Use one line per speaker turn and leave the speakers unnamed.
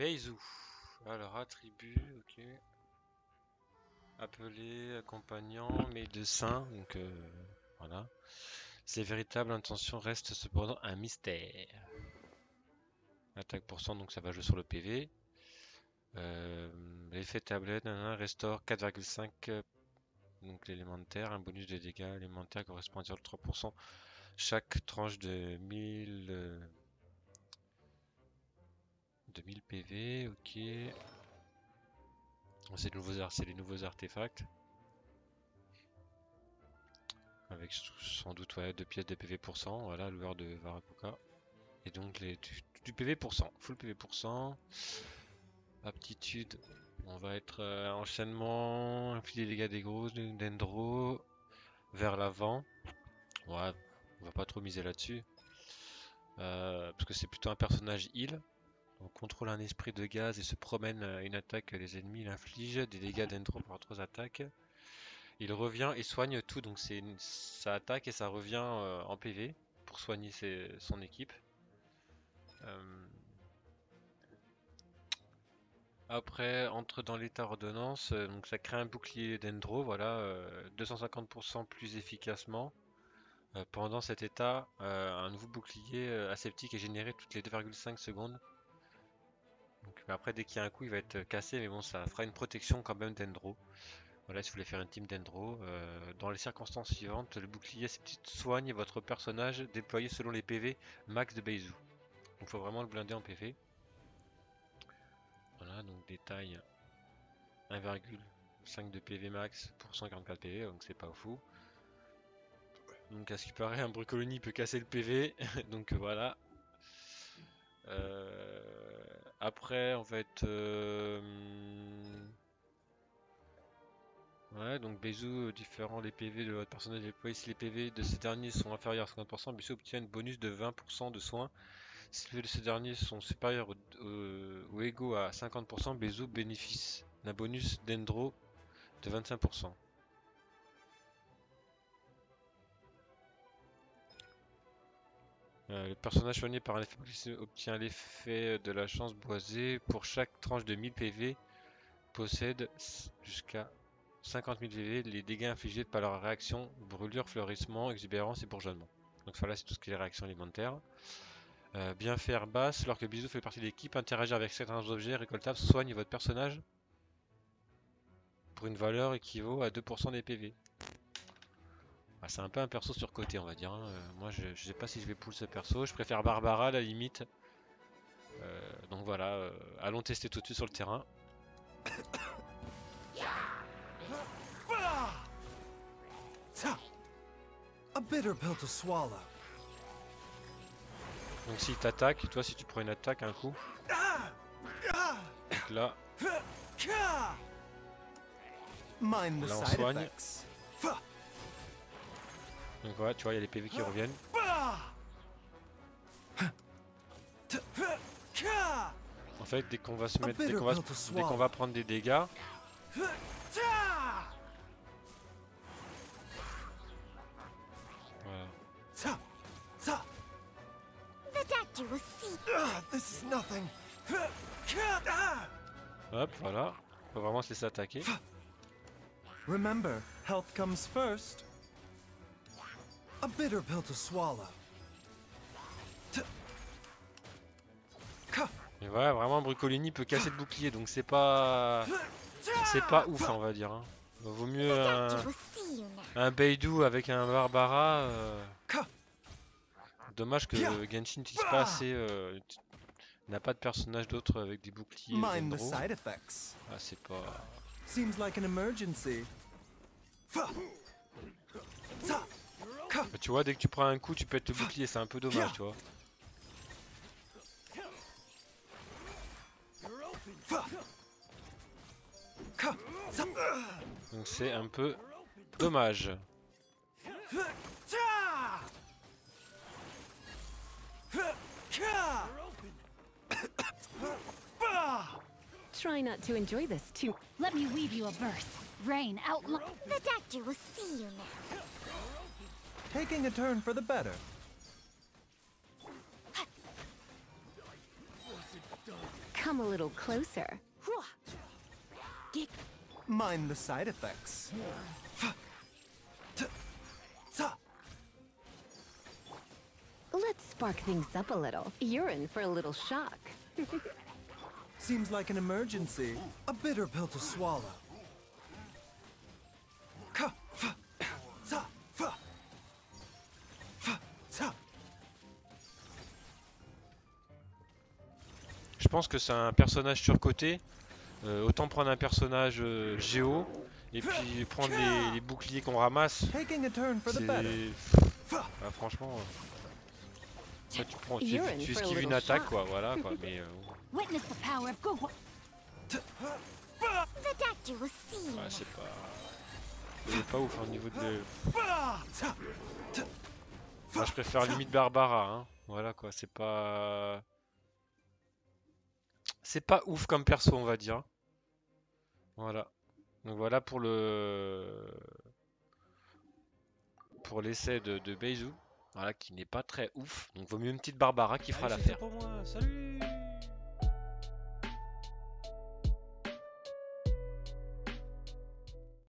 Beizu. Alors, attribut, ok. Appelé, accompagnant, médecin, donc voilà. Ses véritables intentions restent cependant un mystère. Attaque pour cent, donc ça va jouer sur le PV. L'effet tablette, restaure 4,5, donc l'élémentaire, un bonus de dégâts élémentaires correspond à 0,3%. Chaque tranche de 1000 PV, ok. C'est les nouveaux artefacts. Avec sans doute 2 pièces de PV pour cent, voilà, lueur de Varakuka. Et donc du PV pour cent, full PV pour cent. Aptitude, on va être enchaînement, infliger des dégâts des grosses, dendro, vers l'avant. Ouais, on va pas trop miser là-dessus. Parce que c'est plutôt un personnage heal. On contrôle un esprit de gaz et se promène une attaque les ennemis. Il inflige des dégâts dendro pour 3 attaques. Il revient et soigne tout, donc ça attaque et ça revient en PV pour soigner son équipe. Après, entre dans l'état ordonnance, donc ça crée un bouclier dendro, voilà, 250% plus efficacement. Pendant cet état, un nouveau bouclier aseptique est généré toutes les 2,5 secondes. Donc, après, dès qu'il y a un coup, il va être cassé, mais bon, ça fera une protection quand même dendro. Voilà, si vous voulez faire une team dendro, dans les circonstances suivantes, le bouclier aseptique soigne votre personnage déployé selon les PV max de Beizu. Donc, il faut vraiment le blinder en PV. Voilà, donc détail 1,5 de PV max pour 144 PV, donc c'est pas fou. Donc à ce qui paraît, un Brucoloni peut casser le PV, donc voilà. Après, on va être... ouais, donc Beizu, différent des PV de votre personnage déployé. Si les PV de ces derniers sont inférieurs à 50%, Beizu obtient une bonus de 20% de soins. Si les PV de ces derniers sont supérieurs ou égaux à 50%, Beizu bénéficie d'un bonus dendro de 25%. Le personnage soigné par un effet obtient l'effet de la chance boisée. Pour chaque tranche de 1000 PV, possède jusqu'à 50 000 PV. Les dégâts infligés par leur réaction, brûlure, fleurissement, exubérance et bourgeonnement. Donc voilà, c'est tout ce qui est les réactions alimentaires. Bien faire basse, lorsque Bisou fait partie de l'équipe, interagir avec certains objets récoltables soigne votre personnage pour une valeur équivaut à 2% des PV. Ah, c'est un peu un perso surcoté, on va dire. Hein. Moi, je sais pas si je vais pull ce perso. Je préfère Barbara à la limite. Donc voilà, allons tester tout de suite sur le terrain.
A bitter pill to swallow.
Donc s'il t'attaque, toi si tu prends une attaque un coup. Donc là, on soigne. Donc voilà, tu vois, il y a les PV qui reviennent. En fait, dès qu'on va se mettre, dès qu'on va prendre des dégâts, voilà. Hop, voilà. Faut vraiment se laisser attaquer.
Remember, health comes first. A bitter pill to swallow.
Et voilà, vraiment Brucolini peut casser le bouclier, donc c'est pas ouf, on va dire. Hein. Vaut mieux un Beidou avec un Barbara. Dommage que Genshin n'utilise pas assez. N'a pas de personnage d'autre avec des boucliers.
Mind the side effects.
Ah, c'est pas.
Seems like an emergency.
Bah, tu vois, dès que tu prends un coup, tu pètes le bouclier, c'est un peu dommage, tu vois. Donc c'est un peu dommage.
Try not to enjoy this too.
Let me weave you a verse. Rain outline.
The doctor will see you now.
Taking a turn for the better.
Come a little closer.
Mind the side effects.
Let's spark things up a little. You're in for a little shock.
Seems like an emergency. A bitter pill to swallow.
Je pense que c'est un personnage surcoté. Autant prendre un personnage géo et puis prendre les boucliers qu'on ramasse.
Taking a turn for the better.
Ah, franchement, ça, tu prends,
You're in
tu
for a
esquives une
little
attaque
shock.
quoi, voilà quoi. Mais
Witness the power of Gugwa.
The doctor will see you
ouais,
now.
c'est pas ouf au niveau de. Moi, je préfère limite Barbara, hein. Voilà quoi, c'est pas ouf comme perso on va dire. Voilà. Donc voilà pour l'essai de Beizu. Voilà, qui n'est pas très ouf. Donc vaut mieux une petite Barbara qui fera l'affaire. Pour moi, salut.